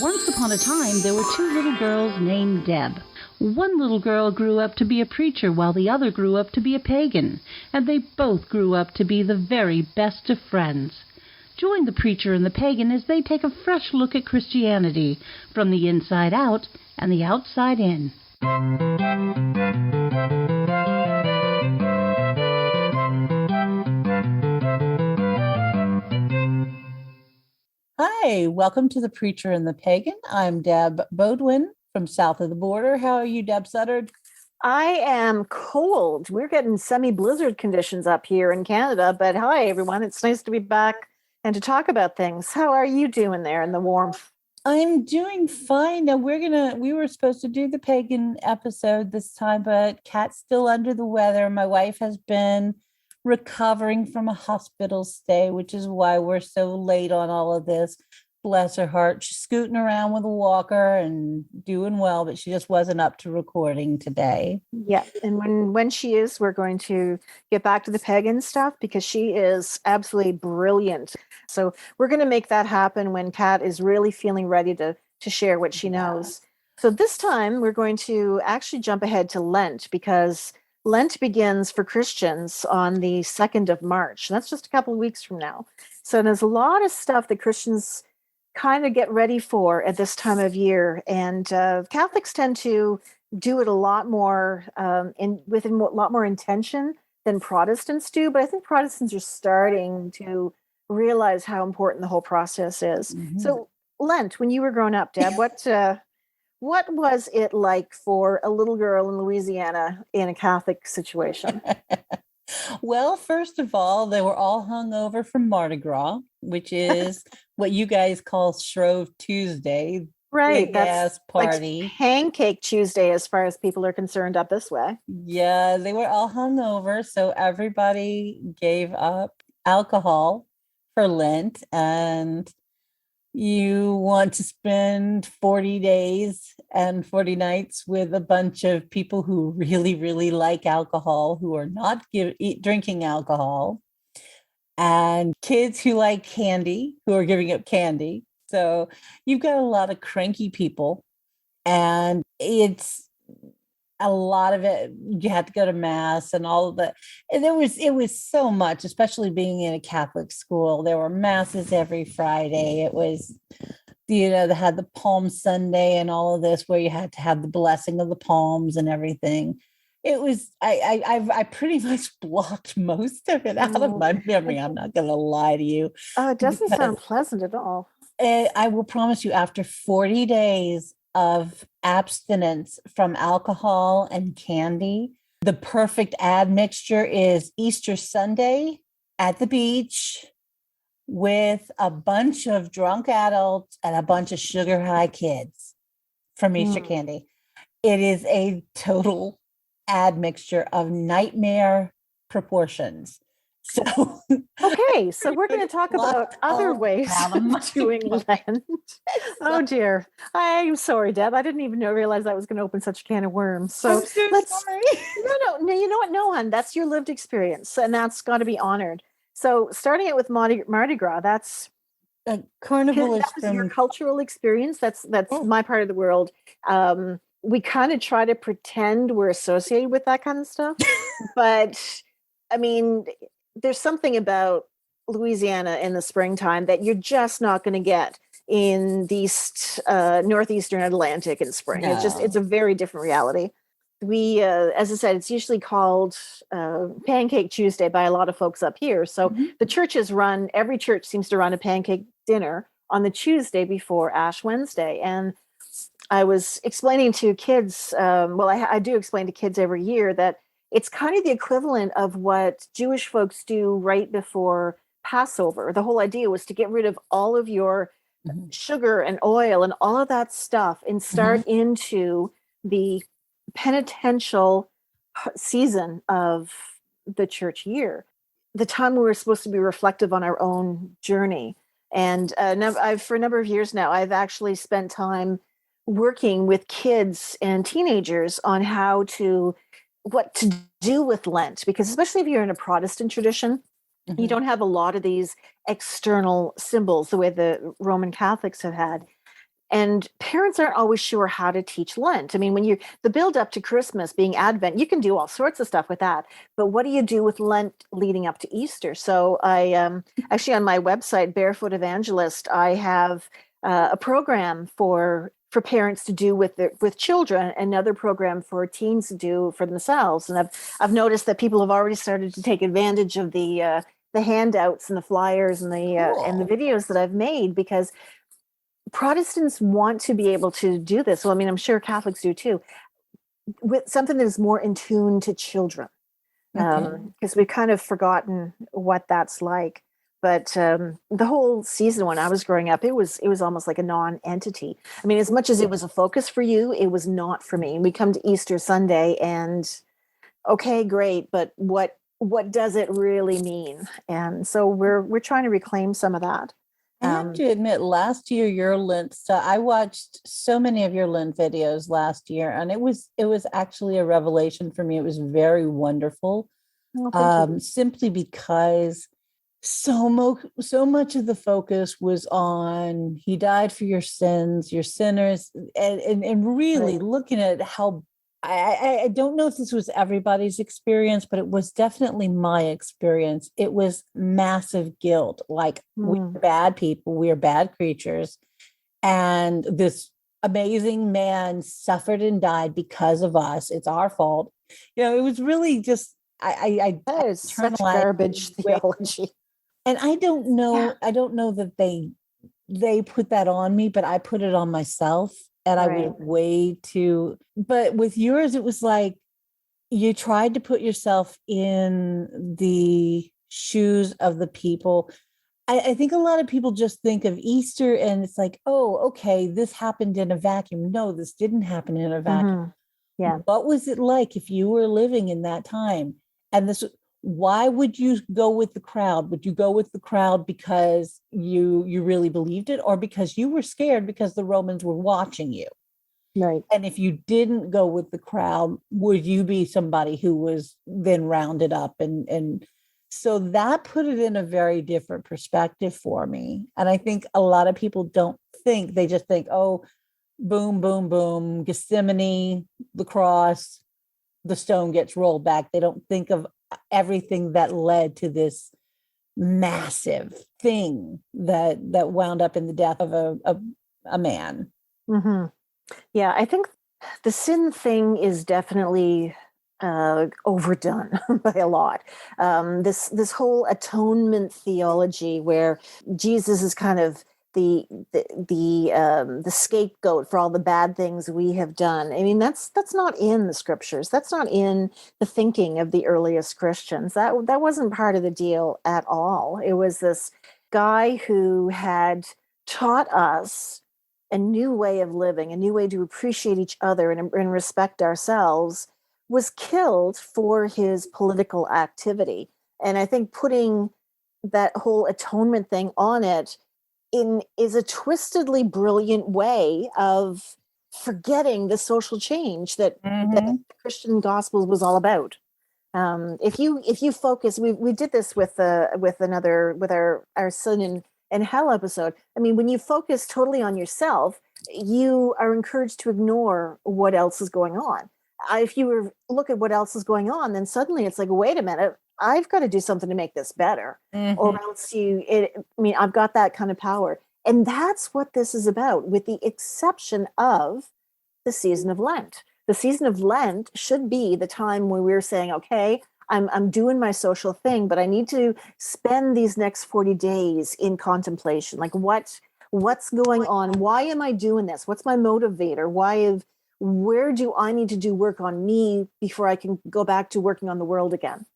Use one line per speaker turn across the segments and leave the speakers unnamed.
Once upon a time, there were two little girls named Deb. One little girl grew up to be a preacher while the other grew up to be a pagan, and they both grew up to be the very best of friends. Join the preacher and the pagan as they take a fresh look at Christianity, from the inside out and the outside in. Hi, welcome to The Preacher and the Pagan. I'm Deb Bodwin from south of the border. How are you, Deb Sutter?
I am cold. We're getting semi-blizzard conditions up here in Canada, but hi, everyone. It's nice to be back and to talk about things. How are you doing there in the warmth?
I'm doing fine. Now we were supposed to do the pagan episode this time, but Kat's still under the weather. My wife has been recovering from a hospital stay, which is why we're so late on all of this. Bless her heart. She's scooting around with a walker and doing well, but she just wasn't up to recording today.
Yeah, and when she is, we're going to get back to the pagan stuff because she is absolutely brilliant. So we're going to make that happen when Kat is really feeling ready to share what she knows. So this time we're going to actually jump ahead to Lent because Lent begins for Christians on the 2nd of March. That's just a couple of weeks from now. So there's a lot of stuff that Christians kind of get ready for at this time of year. And Catholics tend to do it a lot more with a lot more intention than Protestants do. But I think Protestants are starting to realize how important the whole process is. Mm-hmm. So Lent, when you were growing up, Deb, what was it like for a little girl in Louisiana in a Catholic situation?
Well, first of all, they were all hung over from Mardi Gras, which is what you guys call Shrove Tuesday.
Right.
That's party.
Like Pancake Tuesday, as far as people are concerned up this way.
Yeah, they were all hung over. So everybody gave up alcohol for Lent, and you want to spend 40 days and 40 nights with a bunch of people who really, really like alcohol, who are not drinking alcohol, and kids who like candy, who are giving up candy. So you've got a lot of cranky people, and it's a lot of it. You had to go to mass and all of that. And it was so much, especially being in a Catholic school. There were masses every Friday. It was, they had the Palm Sunday and all of this, where you had to have the blessing of the palms and everything. It was, I pretty much blocked most of it out of my memory. I'm not going to lie to you.
Oh, it doesn't sound pleasant at all.
I will promise you, after 40 days of abstinence from alcohol and candy, the perfect admixture is Easter Sunday at the beach with a bunch of drunk adults and a bunch of sugar high kids from Easter candy. It is a total admixture of nightmare proportions. So
okay, so we're going to talk about other ways of doing Lent. Oh dear, I'm sorry, Deb. I didn't even realize I was going to open such a can of worms. So let's.
Sorry.
No. You know what? No, hon, that's your lived experience, and that's got to be honored. So starting it with Mardi Gras, that's
carnival is
your cultural experience. That's my part of the world. We kind of try to pretend we're associated with that kind of stuff, but I mean, there's something about Louisiana in the springtime that you're just not going to get in the northeastern Atlantic in spring. No. It's a very different reality. We, as I said, it's usually called Pancake Tuesday by a lot of folks up here. So the churches every church seems to run a pancake dinner on the Tuesday before Ash Wednesday. And I was explaining to kids, I do explain to kids every year that it's kind of the equivalent of what Jewish folks do right before Passover. The whole idea was to get rid of all of your sugar and oil and all of that stuff and start into the penitential season of the church year, the time we were supposed to be reflective on our own journey. And for a number of years now, I've actually spent time working with kids and teenagers on what to do with Lent, because especially if you're in a Protestant tradition, you don't have a lot of these external symbols the way the Roman Catholics have had. And parents aren't always sure how to teach Lent. I mean, when you the build up to Christmas being Advent, you can do all sorts of stuff with that. But what do you do with Lent leading up to Easter? So I actually on my website, Barefoot Evangelist, I have a program for parents to do with children, another program for teens to do for themselves. And I've noticed that people have already started to take advantage of the handouts and the flyers and the
Cool.
videos that I've made, because Protestants want to be able to do this. Well, I mean, I'm sure Catholics do too, with something that is more in tune to children,
Okay.
because we've kind of forgotten what that's like. But the whole season when I was growing up, it was almost like a non-entity. I mean, as much as it was a focus for you, it was not for me. We come to Easter Sunday, and okay, great, but what does it really mean? And so we're trying to reclaim some of that.
I have
Um,
to admit, last year your Lent stuff, I watched so many of your Lent videos last year, and it was actually a revelation for me. It was very wonderful,
well, thank you.
simply because so much of the focus was on he died for your sins, your sinners, and
Right.
really looking at how I don't know if this was everybody's experience, but it was definitely my experience. It was massive guilt. Like, we
Mm,
are bad people, we are bad creatures, and this amazing man suffered and died because of us. It's our fault. It was really just I
that is such
internalized
garbage
way,
theology.
and
Yeah.
I don't know that they put that on me, but I put it on myself, and I
Right.
was way too. But with yours, it was like you tried to put yourself in the shoes of the people. I think a lot of people just think of Easter and it's like, oh, okay, this happened in a vacuum. No, this didn't happen in a vacuum.
Hmm. Yeah.
What was it like if you were living in that time? And this, why would you go with the crowd? Would you go with the crowd because you really believed it, or because you were scared because the Romans were watching you?
Right.
And if you didn't go with the crowd, would you be somebody who was then rounded up? And so that put it in a very different perspective for me. And I think a lot of people don't think, they just think, oh, boom, boom, boom, Gethsemane, the cross, the stone gets rolled back. They don't think of everything that led to this massive thing that wound up in the death of a man.
Hmm. Yeah. I think the sin thing is definitely overdone by a lot. This whole atonement theology, where Jesus is kind of the scapegoat for all the bad things we have done. I mean, that's not in the scriptures. That's not in the thinking of the earliest Christians. That wasn't part of the deal at all. It was this guy who had taught us a new way of living, a new way to appreciate each other and respect ourselves, was killed for his political activity. And I think putting that whole atonement thing on it in is a twistedly brilliant way of forgetting the social change that the
Mm-hmm.
Christian gospel was all about. If you focus, we did this with another with our sin and hell episode. I mean, when you focus totally on yourself, you are encouraged to ignore what else is going on. If you look at what else is going on, then suddenly it's like, wait a minute, I've got to do something to make this better, or
Mm-hmm.
else I mean, I've got that kind of power, and that's what this is about, with the exception of the season of Lent. The season of Lent should be the time when we're saying, okay, I'm doing my social thing, but I need to spend these next 40 days in contemplation. Like, what's going on? Why am I doing this? What's my motivator? Where do I need to do work on me before I can go back to working on the world again?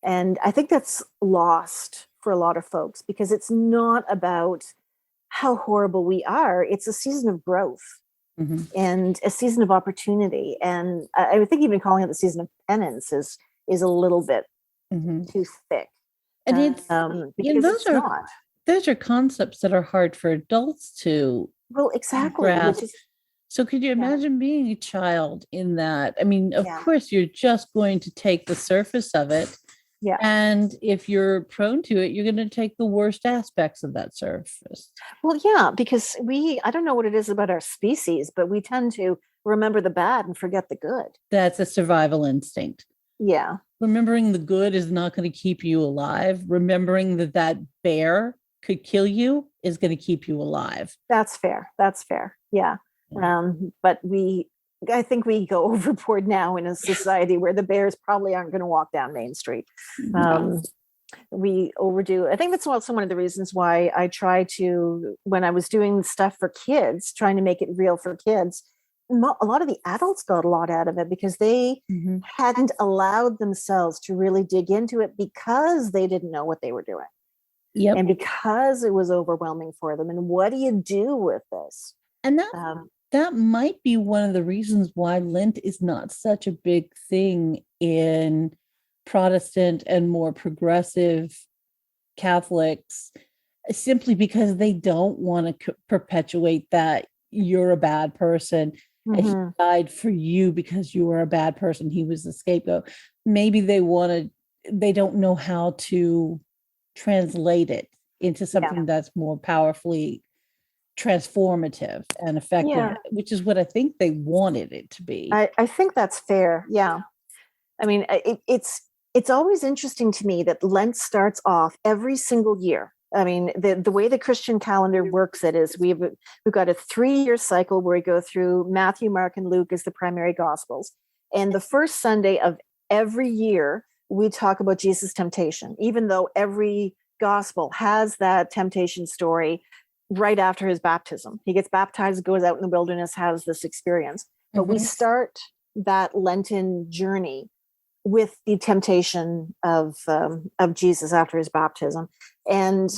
And I think that's lost for a lot of folks, because it's not about how horrible we are. It's a season of growth
Mm-hmm.
and a season of opportunity. And I would think even calling it the season of penance is a little bit
Mm-hmm.
too thick,
And
because it's not.
those are concepts that are hard for adults to
Well, exactly, which
grasp.
is,
So could you
yeah,
imagine being a child in that? I mean, of
yeah,
course, you're just going to take the surface of it,
Yeah.
And if you're prone to it, you're going to take the worst aspects of that surface.
Well, yeah, because I don't know what it is about our species, but we tend to remember the bad and forget the good.
That's a survival instinct.
Yeah.
Remembering the good is not going to keep you alive. Remembering that that bear could kill you is going to keep you alive.
That's fair. That's fair. Yeah. But I think we go overboard now in a society where the bears probably aren't going to walk down Main Street. We overdo. I think that's also one of the reasons why I try to, when I was doing stuff for kids, trying to make it real for kids, a lot of the adults got a lot out of it because they hadn't allowed themselves to really dig into it because they didn't know what they were doing.
Yep.
And because it was overwhelming for them. And what do you do with this?
And that might be one of the reasons why Lent is not such a big thing in Protestant and more progressive Catholics, simply because they don't want to perpetuate that you're a bad person. And he died for you because you were a bad person. He was the scapegoat. Maybe they don't know how to translate it into something that's more powerfully transformative and effective, which is what I think they wanted it to be.
I think that's fair. Yeah. I mean, it's always interesting to me that Lent starts off every single year. I mean, the way the Christian calendar works it is we've got a 3-year cycle where we go through Matthew, Mark, and Luke as the primary gospels. And the first Sunday of every year, we talk about Jesus' temptation, even though every gospel has that temptation story right after his baptism. He gets baptized, goes out in the wilderness, has this experience. But we start that Lenten journey with the temptation of Jesus after his baptism. And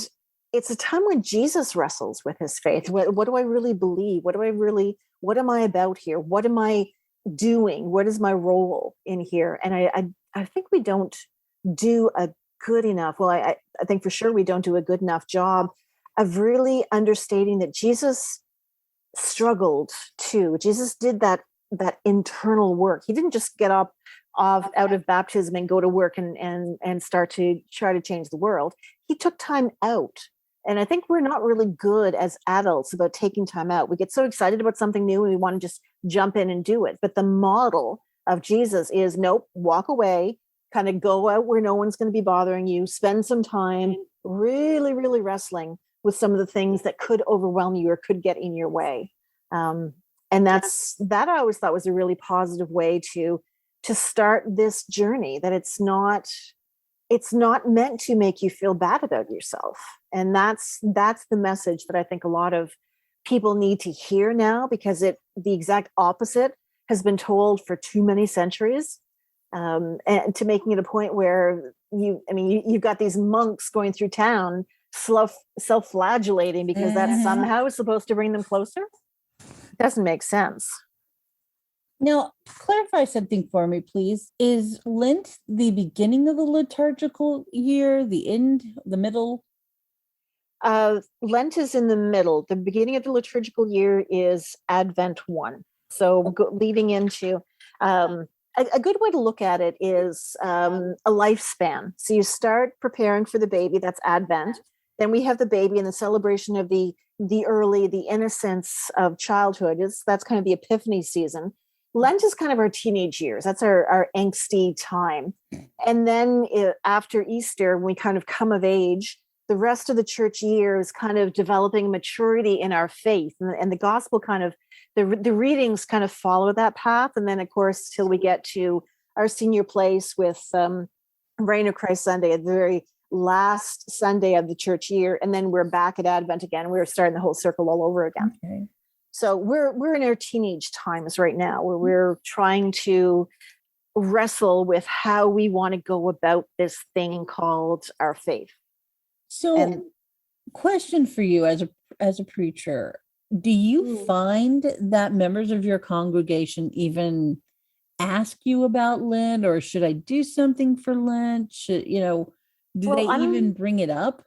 it's a time when Jesus wrestles with his faith. What do I really believe? What am I about here? What am I doing? What is my role in here? And I think we don't do a good enough. Well, I think for sure we don't do a good enough job of really understanding that Jesus struggled too. Jesus did that internal work. He didn't just get up out of baptism and go to work and start to try to change the world. He took time out. And I think we're not really good as adults about taking time out. We get so excited about something new and we want to just jump in and do it. But the model of Jesus is nope, walk away, kind of go out where no one's going to be bothering you, spend some time really, really wrestling with some of the things that could overwhelm you or could get in your way. And that I always thought was a really positive way to start this journey, that it's not meant to make you feel bad about yourself. And that's the message that I think a lot of people need to hear now, because the exact opposite has been told for too many centuries, and to making it a point where you've got these monks going through town self-flagellating because that somehow is supposed to bring them closer. It doesn't make sense.
Now, clarify something for me, please. Is Lent the beginning of the liturgical year, the end, the middle?
Lent is in the middle. The beginning of the liturgical year is Advent 1. So leading into a good way to look at it is a lifespan. So you start preparing for the baby, that's Advent. Then we have the baby and the celebration of the innocence of childhood. That's kind of the Epiphany season. Lent is kind of our teenage years. That's our angsty time. And then after Easter, when we kind of come of age, the rest of the church year is kind of developing maturity in our faith. And the gospel kind of, the readings kind of follow that path. And then, of course, till we get to our senior place with Reign of Christ Sunday, at the very last Sunday of the church year. And then we're back at Advent again. We're starting the whole circle all over again. Okay. So we're in our teenage times right now, where we're trying to wrestle with how we want to go about this thing called our faith.
So, question for you as a preacher: do you find that members of your congregation even ask you about Lent, or should I do something for Lent? Do they even bring it up?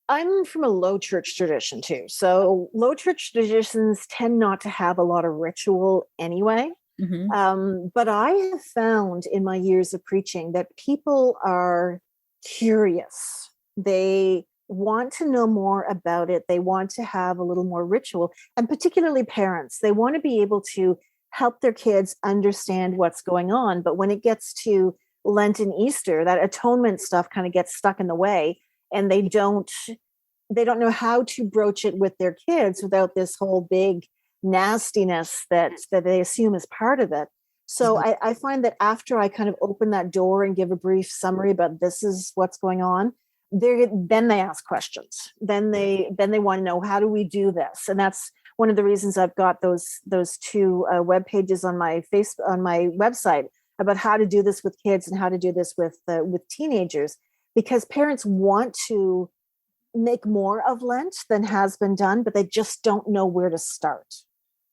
I'm from a low church tradition too. So low church traditions tend not to have a lot of ritual anyway. But I have found in my years of preaching that people are curious. They want to know more about it. They want to have a little more ritual, and particularly parents. They want to be able to help their kids understand what's going on. But when it gets to Lent and Easter, that atonement stuff kind of gets stuck in the way, and they don't know how to broach it with their kids without this whole big nastiness that they assume is part of it. So I find that after I kind of open that door and give a brief summary about this is what's going on, then they ask questions. Then they want to know, how do we do this? And that's one of the reasons I've got those two web pages on my website about how to do this with kids and how to do this with teenagers, because parents want to make more of Lent than has been done, but they just don't know where to start.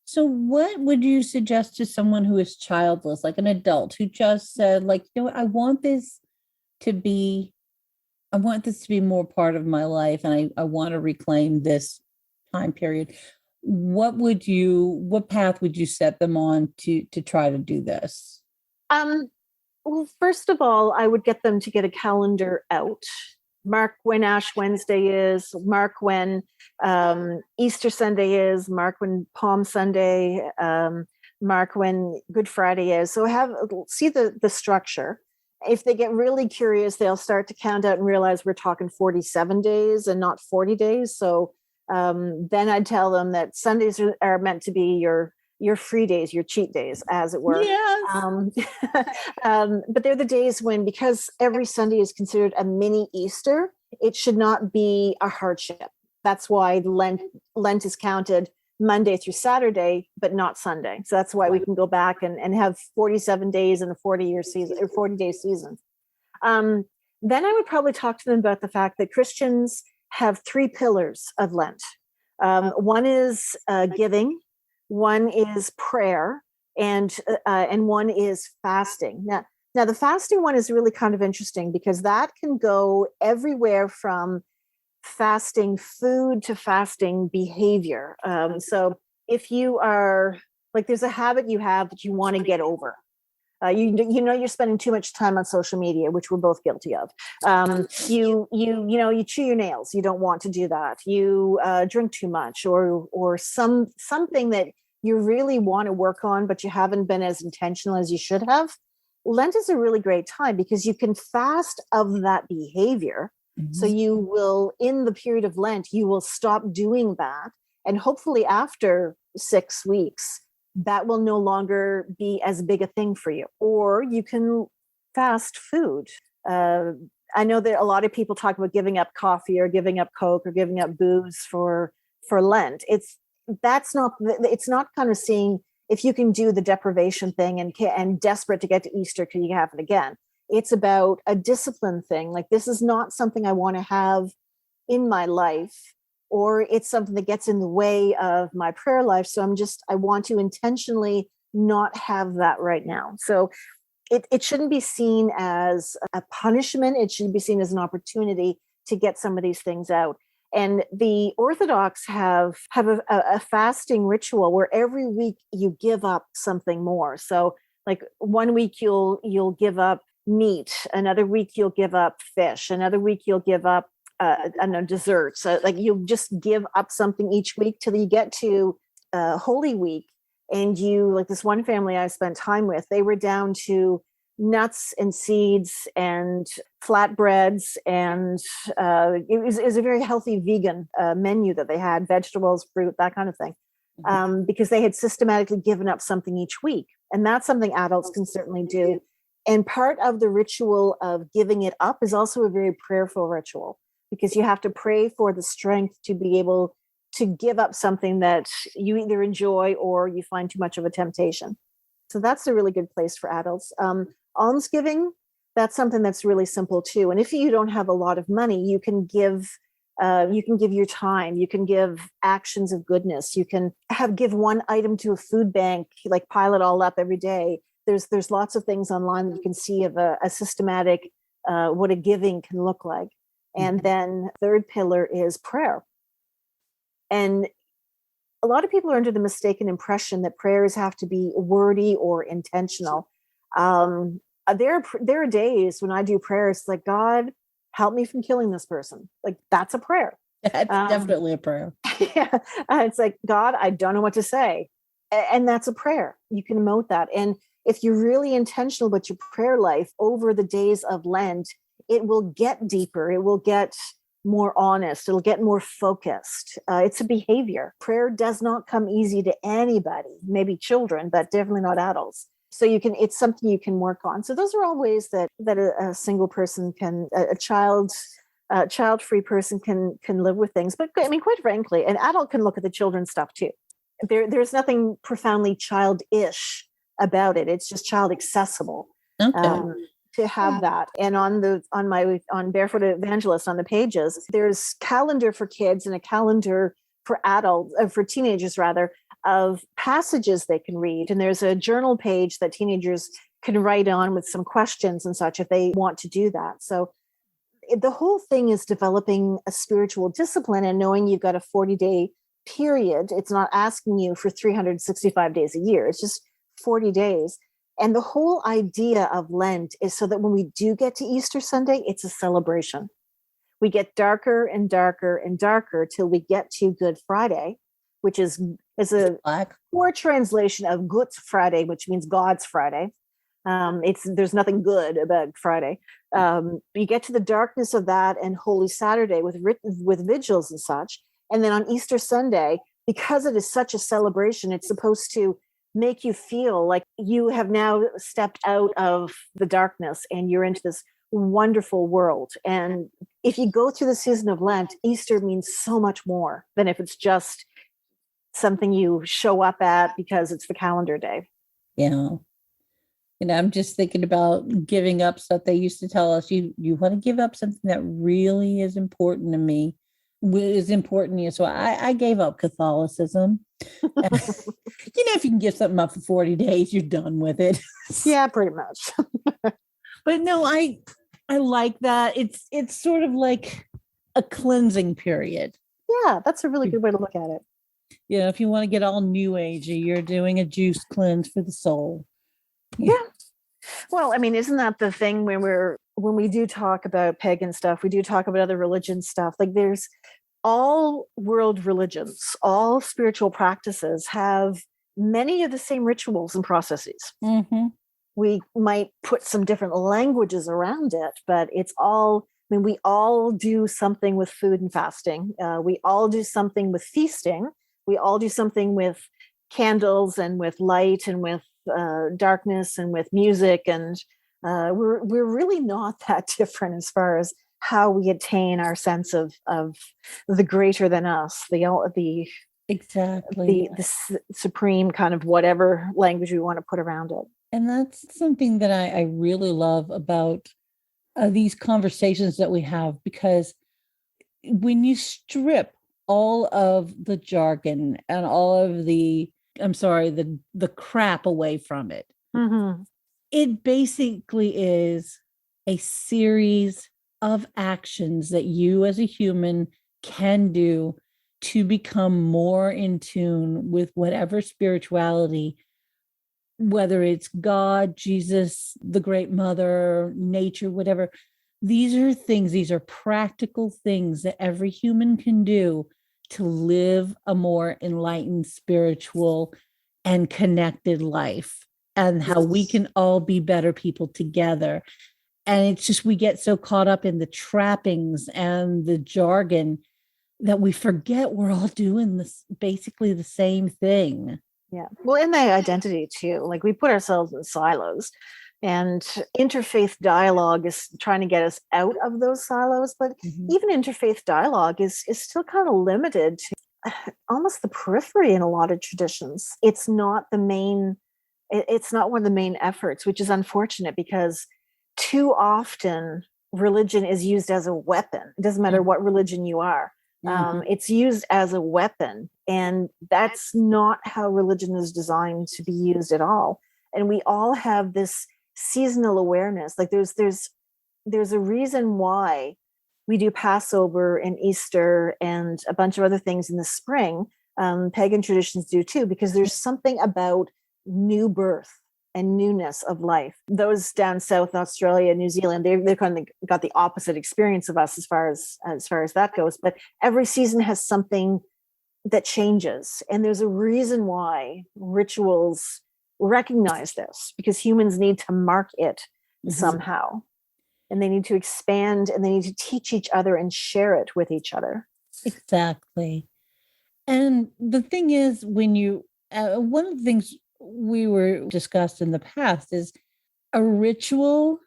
So what would you suggest to someone who is childless, like an adult who just said, like, you know what, I want this to be more part of my life, and I want to reclaim this time period. What path would you set them on to try to do this?
Well, first of all, I would get them to get a calendar out. Mark when Ash Wednesday is, mark when Easter Sunday is, mark when Palm Sunday, mark when Good Friday is. So see the structure. If they get really curious, they'll start to count out and realize we're talking 47 days and not 40 days. So then I'd tell them that Sundays are meant to be your free days, your cheat days, as it were.
Yes.
But they're the days when, because every Sunday is considered a mini Easter, it should not be a hardship. That's why Lent is counted Monday through Saturday, but not Sunday. So that's why we can go back and have 47 days in a 40-year season or 40-day season. Then I would probably talk to them about the fact that Christians have 3 pillars of Lent. One is giving, one is prayer, and one is fasting. Now the fasting one is really kind of interesting, because that can go everywhere from fasting food to fasting behavior. So if you are like, there's a habit you have that you want to get over. You know you're spending too much time on social media, which we're both guilty of. You chew your nails. You don't want to do that. You drink too much, or something that you really want to work on, but you haven't been as intentional as you should have. Lent is a really great time because you can fast of that behavior. Mm-hmm. So you will, in the period of Lent, you will stop doing that. And hopefully after 6 weeks, that will no longer be as big a thing for you. Or you can fast food. I know that a lot of people talk about giving up coffee or giving up Coke or giving up booze for Lent. It's not kind of seeing if you can do the deprivation thing and desperate to get to Easter because you have it again. It's about a discipline thing. Like, this is not something I want to have in my life, or it's something that gets in the way of my prayer life. So I want to intentionally not have that right now. So it shouldn't be seen as a punishment. It should be seen as an opportunity to get some of these things out. And the Orthodox have a fasting ritual where every week you give up something more. So like 1 week you'll give up meat, another week you'll give up fish, another week you'll give up desserts. Like you'll just give up something each week till you get to Holy Week. And like this one family I spent time with, they were down to nuts and seeds and flatbreads, and it was a very healthy vegan menu that they had, vegetables, fruit, that kind of thing, because they had systematically given up something each week. And that's something adults can certainly do. And part of the ritual of giving it up is also a very prayerful ritual, because you have to pray for the strength to be able to give up something that you either enjoy or you find too much of a temptation. So that's a really good place for adults. Almsgiving, that's something that's really simple too. And if you don't have a lot of money, you can give your time, you can give actions of goodness, you can give one item to a food bank, like pile it all up every day. There's lots of things online that you can see of a systematic what a giving can look like. And then third pillar is prayer. And a lot of people are under the mistaken impression that prayers have to be wordy or intentional. There are days when I do prayers like, God, help me from killing this person. Like, that's a prayer.
That's definitely a prayer.
Yeah. It's like, God, I don't know what to say. And that's a prayer. You can emote that. And if you're really intentional about your prayer life over the days of Lent, it will get deeper. It will get more honest. It'll get more focused. It's a behavior. Prayer does not come easy to anybody, maybe children, but definitely not adults. So it's something you can work on. So those are all ways that a single person can, a child-free person can live with things. But I mean, quite frankly, an adult can look at the children's stuff too. There's nothing profoundly childish about it. It's just child accessible.
Okay.
To have that. And on Barefoot Evangelist, on the pages, there's calendar for kids and a calendar for adults, for teenagers rather, of passages they can read. And there's a journal page that teenagers can write on with some questions and such if they want to do that. So the whole thing is developing a spiritual discipline and knowing you've got a 40-day period. It's not asking you for 365 days a year. It's just 40 days. And the whole idea of Lent is so that when we do get to Easter Sunday, it's a celebration. We get darker and darker and darker till we get to Good Friday, which is a poor translation of Gut Friday, which means God's Friday. There's nothing good about Friday. You get to the darkness of that and Holy Saturday with vigils and such. And then on Easter Sunday, because it is such a celebration, it's supposed to make you feel like you have now stepped out of the darkness and you're into this wonderful world. And if you go through the season of Lent, Easter means so much more than if it's just something you show up at because it's the calendar day.
Yeah. I'm just thinking about giving up stuff. They used to tell us, you want to give up something that really is important to me, is important to you. So I gave up Catholicism. If you can give something up for 40 days, you're done with it.
Yeah, pretty much.
But no, I like that. It's sort of like a cleansing period.
Yeah, that's a really good way to look at it.
If you want to get all new agey, you're doing a juice cleanse for the soul.
Yeah. Well, I mean, isn't that the thing when we do talk about pagan stuff, we do talk about other religion stuff, like there's all world religions, all spiritual practices have many of the same rituals and processes.
Mm-hmm.
We might put some different languages around it, but it's all, I mean, we all do something with food and fasting. We all do something with feasting. We all do something with candles and with light and with darkness and with music. And we're really not that different as far as how we attain our sense of the greater than us, the
exactly
the supreme kind of whatever language we want to put around it.
And that's something that I really love about these conversations that we have, because when you strip all of the jargon and all of the crap away from it,
Mm-hmm.
it basically is a series of actions that you as a human can do to become more in tune with whatever spirituality, whether it's God, Jesus, the Great Mother, nature, whatever. These are practical things that every human can do to live a more enlightened, spiritual, and connected life, and how we can all be better people together. And it's just, we get so caught up in the trappings and the jargon that we forget we're all doing this, basically the same thing.
Yeah. Well, in the identity too, like we put ourselves in silos, and interfaith dialogue is trying to get us out of those silos. But even interfaith dialogue is still kind of limited to almost the periphery in a lot of traditions. It's not the main, it's not one of the main efforts, which is unfortunate, because too often religion is used as a weapon. It doesn't matter what religion you are. It's used as a weapon, and that's not how religion is designed to be used at all. And we all have this seasonal awareness. Like there's a reason why we do Passover and Easter and a bunch of other things in the spring. Pagan traditions do too, because there's something about new birth. and newness of life. Those down south, Australia, New Zealand, they've kind of got the opposite experience of us as far as that goes. But every season has something that changes, and there's a reason why rituals recognize this, because humans need to mark it somehow, and they need to expand, and they need to teach each other and share it with each other.
Exactly. And the thing is, when you, one of the things we were discussed in the past is a ritual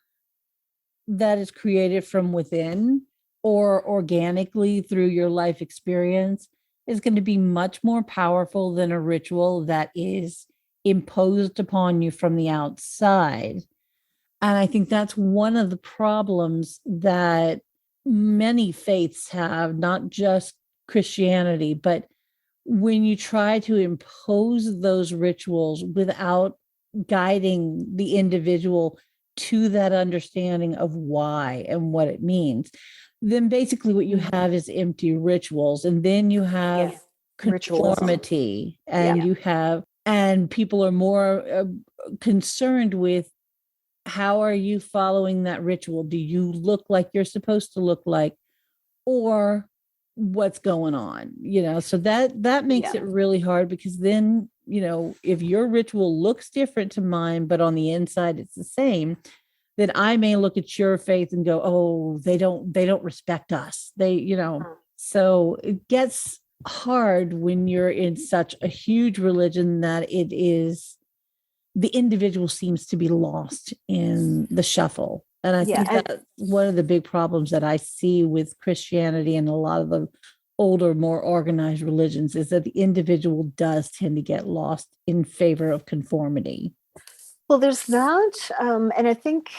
that is created from within or organically through your life experience is going to be much more powerful than a ritual that is imposed upon you from the outside. And I think that's one of the problems that many faiths have, not just Christianity, but when you try to impose those rituals without guiding the individual to that understanding of why and what it means, then basically what you have is empty rituals. And then you have conformity, and you have, and people are more concerned with, how are you following that ritual? Do you look like you're supposed to look like, or what's going on? So that makes it really hard, because then, if your ritual looks different to mine, but on the inside it's the same, then I may look at your faith and go, oh, they don't respect us. So it gets hard when you're in such a huge religion that it is, the individual seems to be lost in the shuffle. And I think that's one of the big problems that I see with Christianity and a lot of the older, more organized religions, is that the individual does tend to get lost in favor of conformity.
Well, there's that. And I think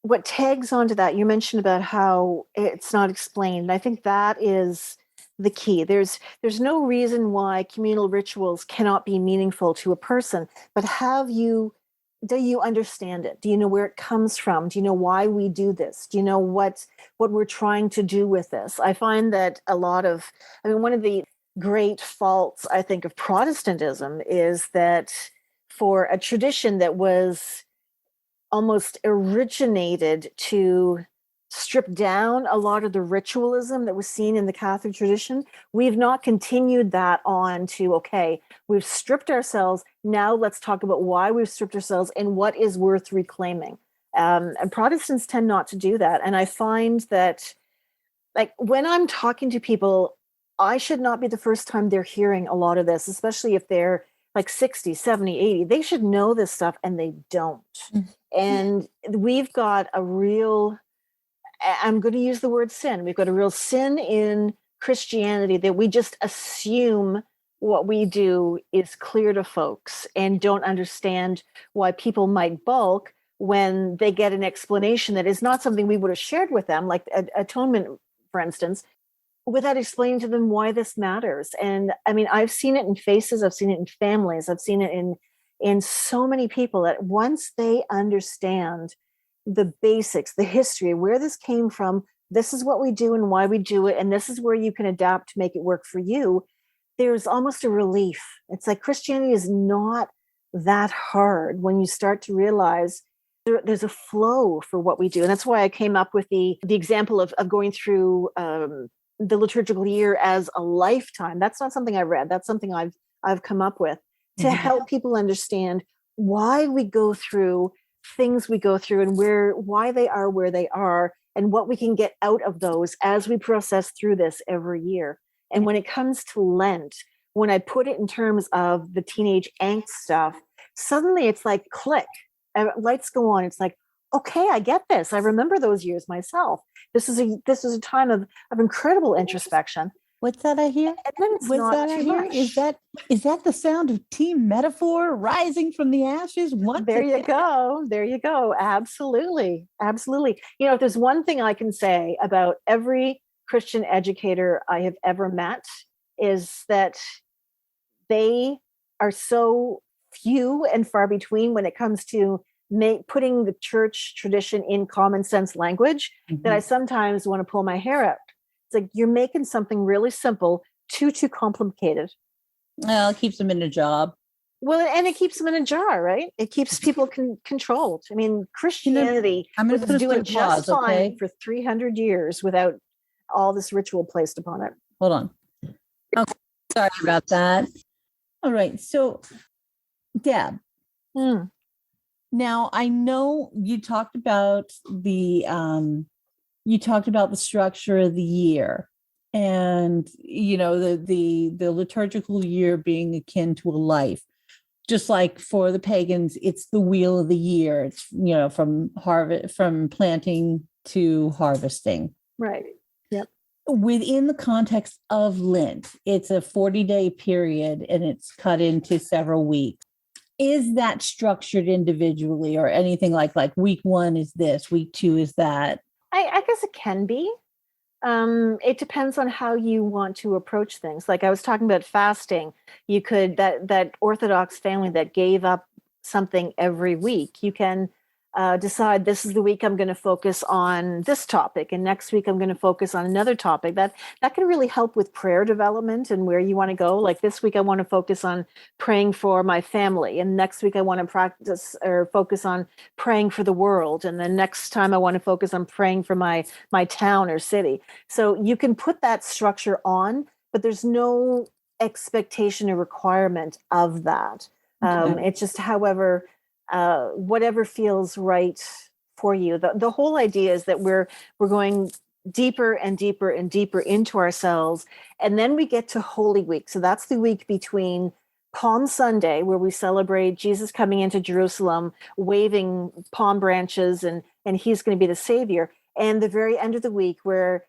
what tags onto that, you mentioned about how it's not explained. I think that is the key. There's no reason why communal rituals cannot be meaningful to a person, but do you understand it? Do you know where it comes from? Do you know why we do this? Do you know what we're trying to do with this? I find that one of the great faults, I think, of Protestantism is that for a tradition that was almost originated to strip down a lot of the ritualism that was seen in the Catholic tradition, we've not continued that on to, okay, we've stripped ourselves. Now let's talk about why we've stripped ourselves and what is worth reclaiming. And Protestants tend not to do that. And I find that, like, when I'm talking to people, I should not be the first time they're hearing a lot of this, especially if they're like 60, 70, 80. They should know this stuff, and they don't. And we've got a real, I'm going to use the word sin. We've got a real sin in Christianity that we just assume what we do is clear to folks and don't understand why people might balk when they get an explanation that is not something we would have shared with them, like atonement, for instance, without explaining to them why this matters. And I mean, I've seen it in faces, I've seen it in families, I've seen it in so many people, that once they understand the basics, the history, where this came from, this is what we do and why we do it, and this is where you can adapt to make it work for you, there's almost a relief. It's like Christianity is not that hard when you start to realize there's a flow for what we do. And that's why I came up with the example of going through the liturgical year as a lifetime. That's not something I read. That's something I've come up with to help people understand why we go through things we go through, and why they are where they are, and what we can get out of those as we process through this every year. And when it comes to Lent, when I put it in terms of the teenage angst stuff, suddenly it's like click, lights go on. It's like, okay, I get this. I remember those years myself. This is a time of incredible introspection.
What's that I hear?
And then it's
What's
not
that
too
I hear?
much.
Is that the sound of Team Metaphor rising from the ashes?
There you go. There you go. Absolutely. Absolutely. If there's one thing I can say about every Christian educator I have ever met, is that they are so few and far between when it comes to putting the church tradition in common sense language, that I sometimes want to pull my hair out. It's like, you're making something really simple too complicated.
Well, it keeps them in a job.
Well, and it keeps them in a jar, right? It keeps people controlled. I mean, Christianity
I'm going to
was
put a
doing
quick
just
pause,
fine
okay?
for 300 years without all this ritual placed upon it.
Hold on. Okay, sorry about that. All right. So, Deb,
Hmm.
now I know you talked about the structure of the year, and the liturgical year being akin to a life. Just like for the pagans, it's the wheel of the year. It's from planting to harvesting.
Right. Yep.
Within the context of Lent, it's a 40-day period and it's cut into several weeks. Is that structured individually or anything like week one is this, week two is that?
I guess it can be. It depends on how you want to approach things. Like I was talking about fasting, you could that Orthodox family that gave up something every week. You can decide this is the week I'm going to focus on this topic, and next week I'm going to focus on another topic. That can really help with prayer development and where you want to go. Like this week I want to focus on praying for my family, and next week I want to practice or focus on praying for the world, and then next time I want to focus on praying for my town or city. So you can put that structure on, but there's no expectation or requirement of that.
Okay.
It's just whatever feels right for you. The whole idea is that we're going deeper and deeper and deeper into ourselves, and then we get to Holy Week. So that's the week between Palm Sunday, where we celebrate Jesus coming into Jerusalem, waving palm branches, and he's going to be the Savior. And the very end of the week, where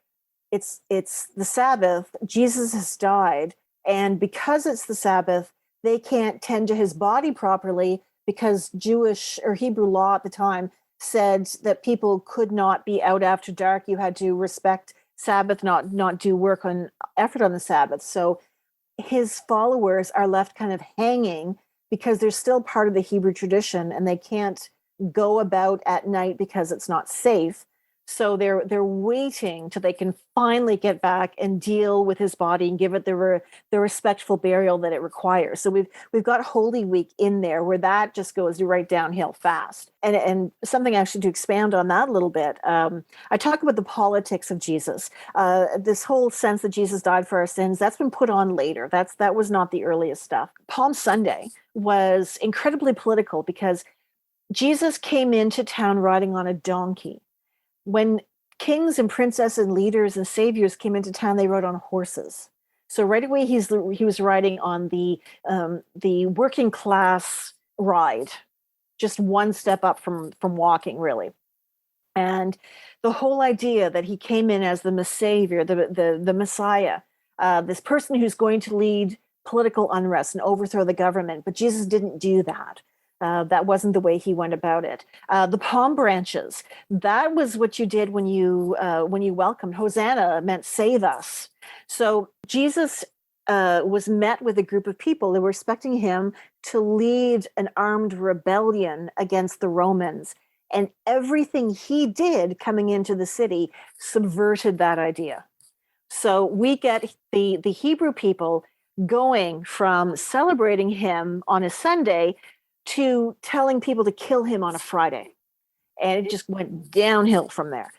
it's the Sabbath, Jesus has died, and because it's the Sabbath, they can't tend to his body properly because Jewish or Hebrew law at the time said that people could not be out after dark. You had to respect Sabbath, not do work on effort on the Sabbath. So his followers are left kind of hanging because they're still part of the Hebrew tradition and they can't go about at night because it's not safe. So they're waiting till they can finally get back and deal with his body and give it the respectful burial that it requires. So we've got Holy Week in there where that just goes right downhill fast. And something actually to expand on that a little bit. I talk about the politics of Jesus. This whole sense that Jesus died for our sins, that's been put on later. That was not the earliest stuff. Palm Sunday was incredibly political because Jesus came into town riding on a donkey. When kings and princesses and leaders and saviors came into town, they rode on horses. So right away, he was riding on the working class ride, just one step up from walking, really. And the whole idea that he came in as the savior, the Messiah, this person who's going to lead political unrest and overthrow the government, but Jesus didn't do that. That wasn't the way he went about it. The palm branches, that was what you did when you welcomed. Hosanna meant save us. So Jesus was met with a group of people that were expecting him to lead an armed rebellion against the Romans. And everything he did coming into the city subverted that idea. So we get the Hebrew people going from celebrating him on a Sunday to telling people to kill him on a Friday. And it just went downhill from there.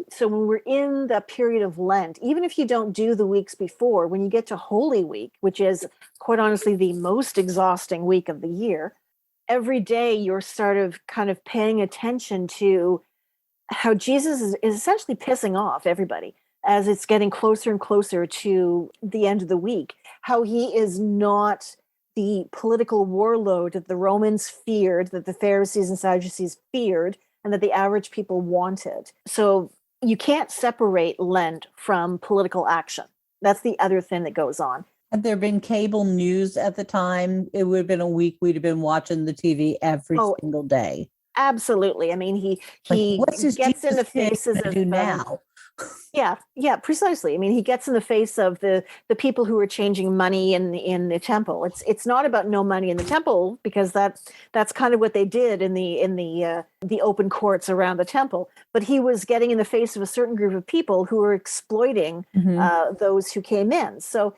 So when we're in the period of Lent, even if you don't do the weeks before, when you get to Holy Week, which is quite honestly the most exhausting week of the year, every day you're sort of kind of paying attention to how Jesus is essentially pissing off everybody as it's getting closer and closer to the end of the week, how he is not the political warlord that the Romans feared, that the Pharisees and Sadducees feared, and that the average people wanted. So you can't separate Lent from political action. That's the other thing that goes on.
Had there been cable news at the time, it would have been a week we'd have been watching the TV every
Oh,
single day.
absolutely. I mean,
Like,
he
what's this
gets in
Jesus
the
kid
faces
gonna
of
do now?
yeah, precisely. I mean, he gets in the face of the people who are changing money in the temple. It's not about no money in the temple because that's kind of what they did in the open courts around the temple. But he was getting in the face of a certain group of people who were exploiting
Mm-hmm.
those who came in. So,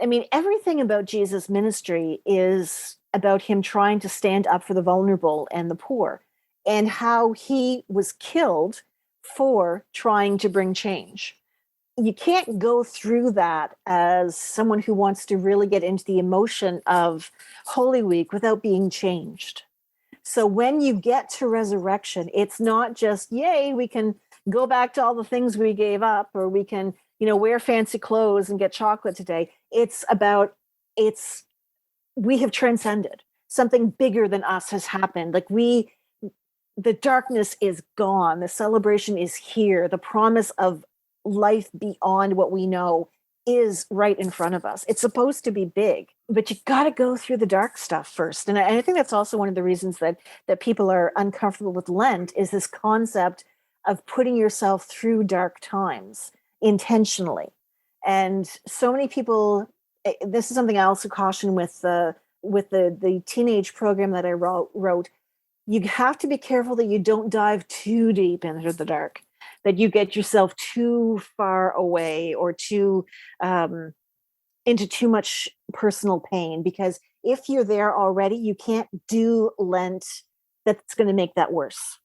I mean, everything about Jesus' ministry is about him trying to stand up for the vulnerable and the poor, and how he was killed for trying to bring change. You can't go through that as someone who wants to really get into the emotion of Holy Week without being changed. So when you get to resurrection, it's not just, yay, we can go back to all the things we gave up, or we can, wear fancy clothes and get chocolate today. It's about, we have transcended. Something bigger than us has happened. Like the darkness is gone. The celebration is here. The promise of life beyond what we know is right in front of us. It's supposed to be big, but you got to go through the dark stuff first. And I think that's also one of the reasons that people are uncomfortable with Lent, is this concept of putting yourself through dark times intentionally. And so many people, this is something I also caution with the teenage program that I wrote. You have to be careful that you don't dive too deep into the dark, that you get yourself too far away or into too much personal pain, because if you're there already, you can't do Lent that's going to make that worse.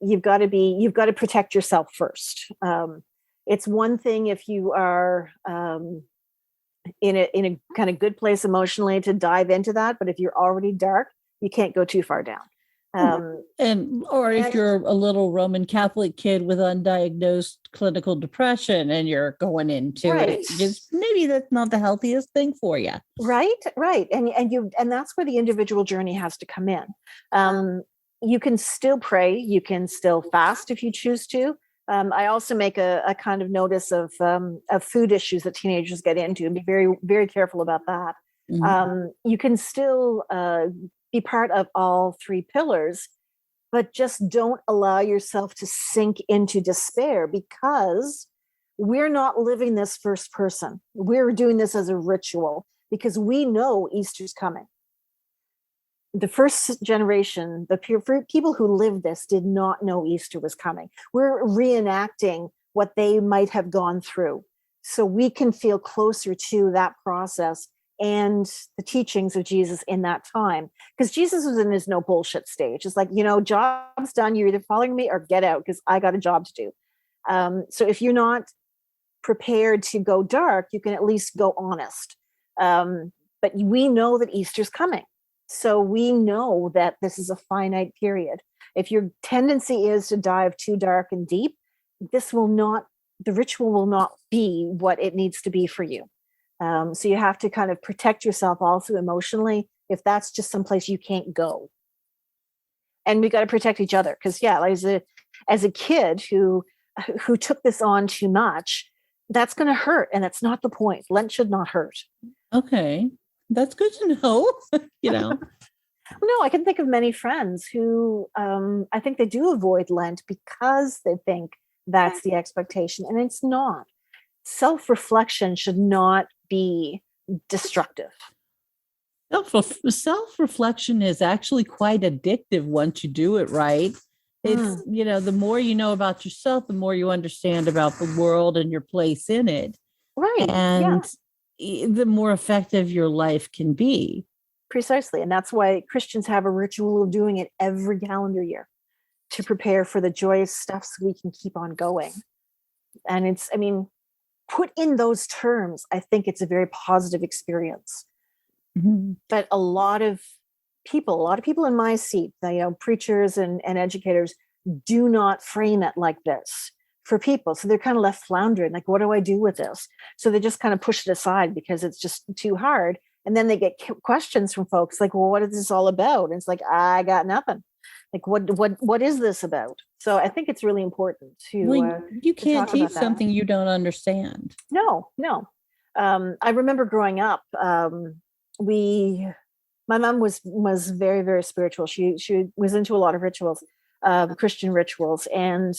You've got to protect yourself first. It's one thing if you are in a kind of good place emotionally to dive into that, but if you're already dark, you can't go too far down.
If you're a little Roman Catholic kid with undiagnosed clinical depression and you're going into it, just maybe that's not the healthiest thing for you.
Right. And that's where the individual journey has to come in. You can still pray, you can still fast if you choose to. I also make a kind of notice of food issues that teenagers get into, and be very, very careful about that. Mm-hmm. You can still be part of all three pillars, but just don't allow yourself to sink into despair, because we're not living this first person. We're doing this as a ritual because we know Easter's coming. The first generation, the people who lived this, did not know Easter was coming. We're reenacting what they might have gone through, so we can feel closer to that process and the teachings of Jesus in that time. Because Jesus was in his no bullshit stage. It's like, job's done. You're either following me or get out, because I got a job to do. So if you're not prepared to go dark, you can at least go honest. But we know that Easter's coming. So we know that this is a finite period. If your tendency is to dive too dark and deep, the ritual will not be what it needs to be for you. So you have to kind of protect yourself also emotionally, if that's just someplace you can't go. And we got to protect each other, because as a kid who took this on too much, that's going to hurt, and that's not the point. Lent should not hurt.
Okay, that's good to know.
No, I can think of many friends who I think they do avoid Lent because they think that's the expectation, and it's not. Self-reflection should not be destructive.
Self-reflection is actually quite addictive once you do it right. It's, the more you know about yourself, the more you understand about the world and your place in it.
Right.
And the more effective your life can be.
Precisely. And that's why Christians have a ritual of doing it every calendar year, to prepare for the joyous stuff so we can keep on going. And put in those terms, I think it's a very positive experience. Mm-hmm. But a lot of people in my seat, preachers and educators, do not frame it like this for people. So they're kind of left floundering, like, what do I do with this? So they just kind of push it aside because it's just too hard. And then they get questions from folks like, well, what is this all about? And it's like, I got nothing. Like, what is this about? So I think it's really important to.
You can't teach something you don't understand.
No. I remember growing up. My mom was very, very spiritual. She was into a lot of rituals, Christian rituals, and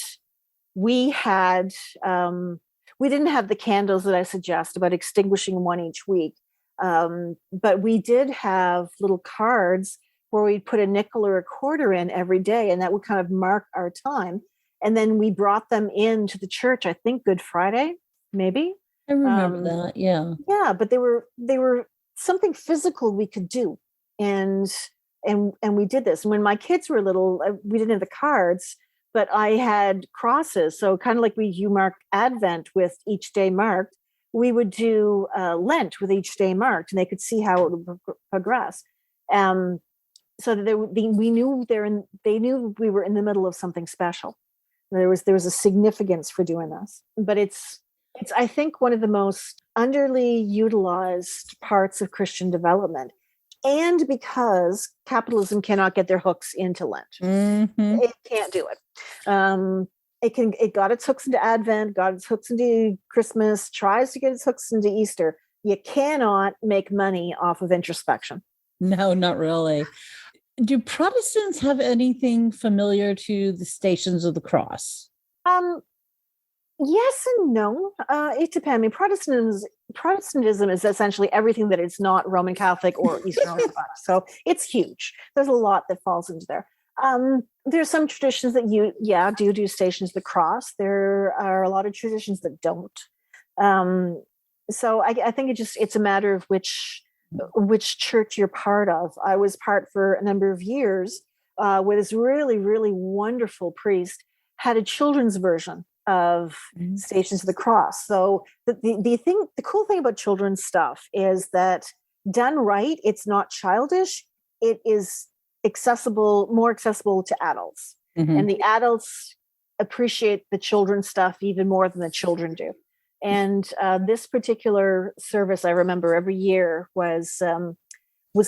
we had we didn't have the candles that I suggest about extinguishing one each week, but we did have little cards where we'd put a nickel or a quarter in every day, and that would kind of mark our time. And then we brought them into the church, I think Good Friday, maybe.
I remember that, yeah.
Yeah, but they were something physical we could do. and we did this. And when my kids were little, we didn't have the cards, but I had crosses. So kind of like you mark Advent with each day marked, we would do Lent with each day marked, and they could see how it would progress. So that we knew they knew we were in the middle of something special. There was a significance for doing this, but it's I think one of the most underutilized parts of Christian development, and because capitalism cannot get their hooks into Lent, it can't do it. It got its hooks into Advent, got its hooks into Christmas, tries to get its hooks into Easter. You cannot make money off of introspection.
No, not really. Do Protestants have anything familiar to the Stations of the Cross?
Yes and no. It depends. I mean, Protestantism is essentially everything that is not Roman Catholic or Eastern Orthodox. So it's huge. There's a lot that falls into there. There's some traditions that do Stations of the Cross. There are a lot of traditions that don't. So I think it's a matter of which church you're part of. I was part for a number of years where this really, really wonderful priest had a children's version of Stations of the Cross. So the cool thing about children's stuff is that done right, it's not childish. It is more accessible to adults. And the adults appreciate the children's stuff even more than the children do. And this particular service, I remember every year, was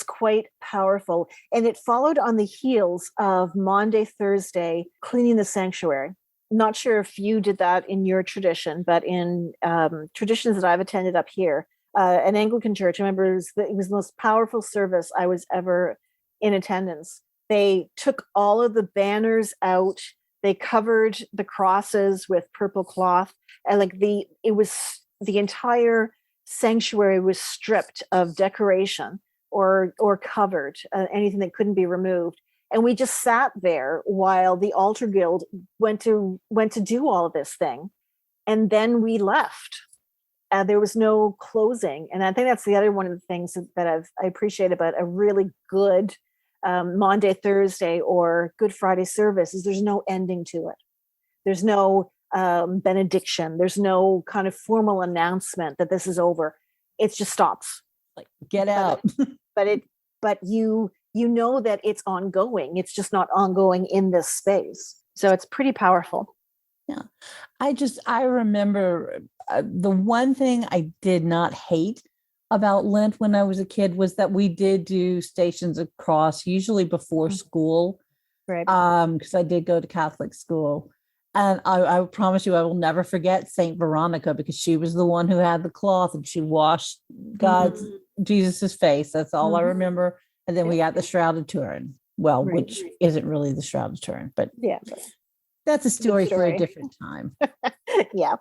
quite powerful. And it followed on the heels of Maundy Thursday, cleaning the sanctuary. Not sure if you did that in your tradition, but in traditions that I've attended up here, an Anglican church, I remember it was the most powerful service I was ever in attendance. They took all of the banners out. They covered the crosses with purple cloth, and the entire sanctuary was stripped of decoration or covered, anything that couldn't be removed. And we just sat there while the altar guild went to do all of this thing, and then we left. There was no closing, and I think that's the other one of the things that I appreciate about a really good Maundy Thursday or Good Friday service is there's no ending to it. There's no benediction. There's no kind of formal announcement that this is over. It just stops.
Like, get out.
But you know that it's ongoing. It's just not ongoing in this space. So it's pretty powerful.
Yeah. I remember the one thing I did not hate about Lent when I was a kid was that we did do Stations of Cross, usually before school.
Right.
Because I did go to Catholic school. And I promise you, I will never forget Saint Veronica, because she was the one who had the cloth and she washed Jesus's face. That's all I remember. And then we got the Shrouded Turin. Well, which isn't really the Shrouded Turin, but that's a story for a different time.
Yeah.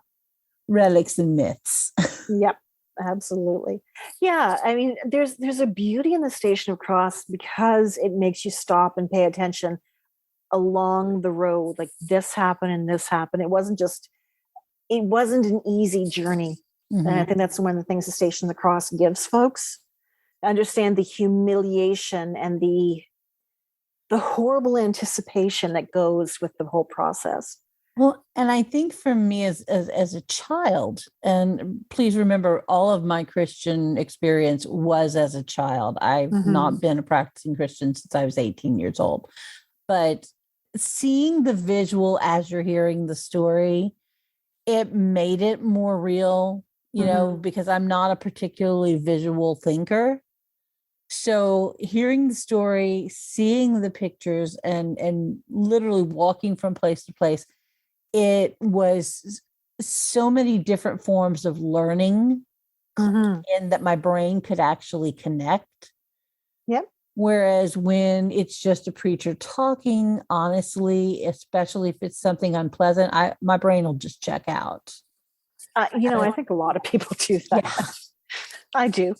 Relics and myths.
Yep. Absolutely. Yeah. I mean, there's a beauty in the Station of Cross because it makes you stop and pay attention along the road. Like, this happened and this happened. It wasn't an easy journey. And I think that's one of the things the Station of the Cross gives folks. Understand the humiliation and the horrible anticipation that goes with the whole process.
Well, and I think for me as a child, and please remember, all of my Christian experience was as a child. I've not been a practicing Christian since I was 18 years old. But seeing the visual as you're hearing the story, it made it more real, because I'm not a particularly visual thinker. So hearing the story, seeing the pictures, and literally walking from place to place, it was so many different forms of learning, and that my brain could actually connect.
Yep.
Whereas when it's just a preacher talking, honestly, especially if it's something unpleasant, my brain will just check out.
I think a lot of people do that. Yeah. I do.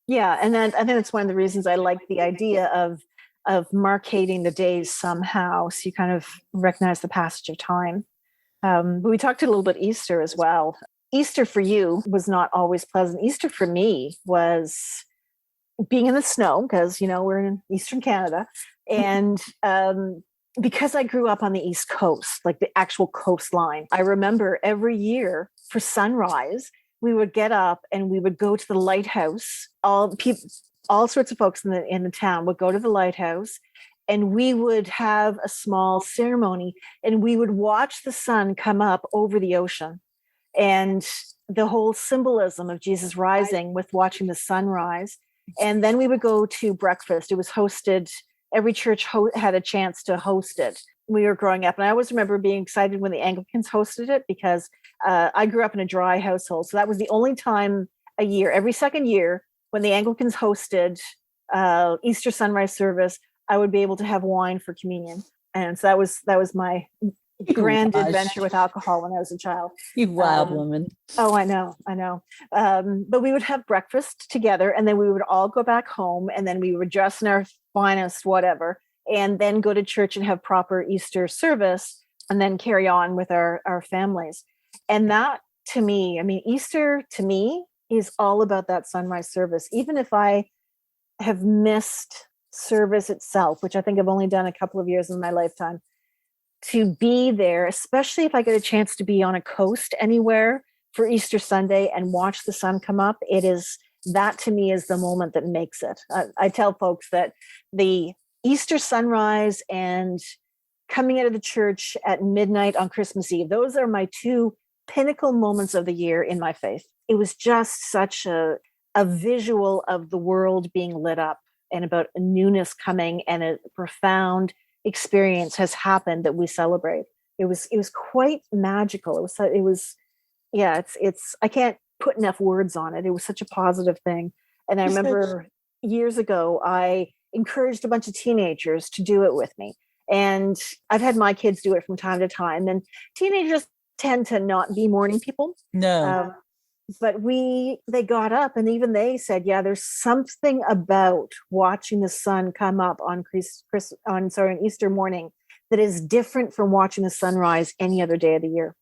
Yeah. And then I think that's one of the reasons I like the idea of marcating the days somehow, so you kind of recognize the passage of time. But we talked a little bit Easter as well. Easter for you was not always pleasant. Easter for me was being in the snow, because we're in Eastern Canada, and because I grew up on the East Coast, like the actual coastline, I remember every year for sunrise, we would get up and we would go to the lighthouse. All sorts of folks in the town would go to the lighthouse, and we would have a small ceremony, and we would watch the sun come up over the ocean, and the whole symbolism of Jesus rising with watching the sunrise. And then we would go to breakfast. It was hosted. Every church had a chance to host it. We were growing up, and I always remember being excited when the Anglicans hosted it, because I grew up in a dry household. So that was the only time a year, every second year, when the Anglicans hosted Easter sunrise service, I would be able to have wine for communion. And so that was my grand adventure with alcohol when I was a child.
You wild woman.
Oh, I know. But we would have breakfast together, and then we would all go back home, and then we would dress in our finest whatever, and then go to church and have proper Easter service, and then carry on with our families. And that, to me, I mean, Easter to me is all about that sunrise service. Even if I have missed service itself, which I think I've only done a couple of years in my lifetime, to be there, especially if I get a chance to be on a coast anywhere for Easter Sunday and watch the sun come up, that to me is the moment that makes it. I tell folks that the Easter sunrise and coming out of the church at midnight on Christmas Eve, those are my two pinnacle moments of the year in my faith. It was just such a visual of the world being lit up, and about a newness coming, and a profound experience has happened that we celebrate. It was quite magical. It was it's I can't put enough words on it. It was such a positive thing. And I remember years ago, I encouraged a bunch of teenagers to do it with me. And I've had my kids do it from time to time. And teenagers tend to not be morning people.
No.
But they got up, and even they said, yeah, there's something about watching the sun come up on Easter morning that is different from watching the sunrise any other day of the year.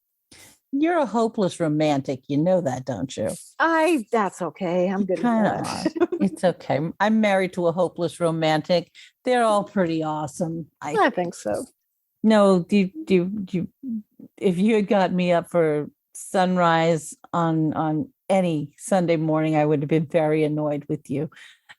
You're a hopeless romantic. You know that, don't you?
That's okay. I'm good with that.
It's okay. I'm married to a hopeless romantic. They're all pretty awesome.
I think so.
No, if you had got me up for sunrise on any Sunday morning, I would have been very annoyed with you.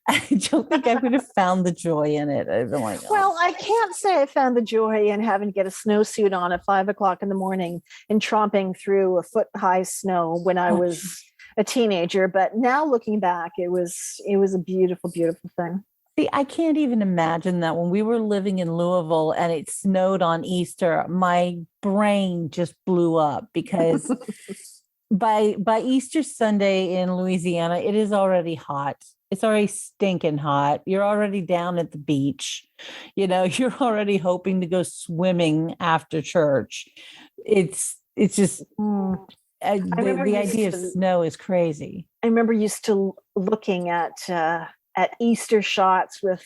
I don't think I would have found the joy in it. I've been like,
well, I can't say I found the joy in having to get a snowsuit on at 5 o'clock in the morning and tromping through a foot-high snow when I was a teenager. But now looking back, it was a beautiful, beautiful thing.
See, I can't even imagine that when we were living in Louisville and it snowed on Easter, my brain just blew up, because by Easter Sunday in Louisiana, it is already hot. It's already stinking hot. You're already down at the beach. You're already hoping to go swimming after church. It's just the idea of snow is crazy.
I remember used to looking at Easter shots with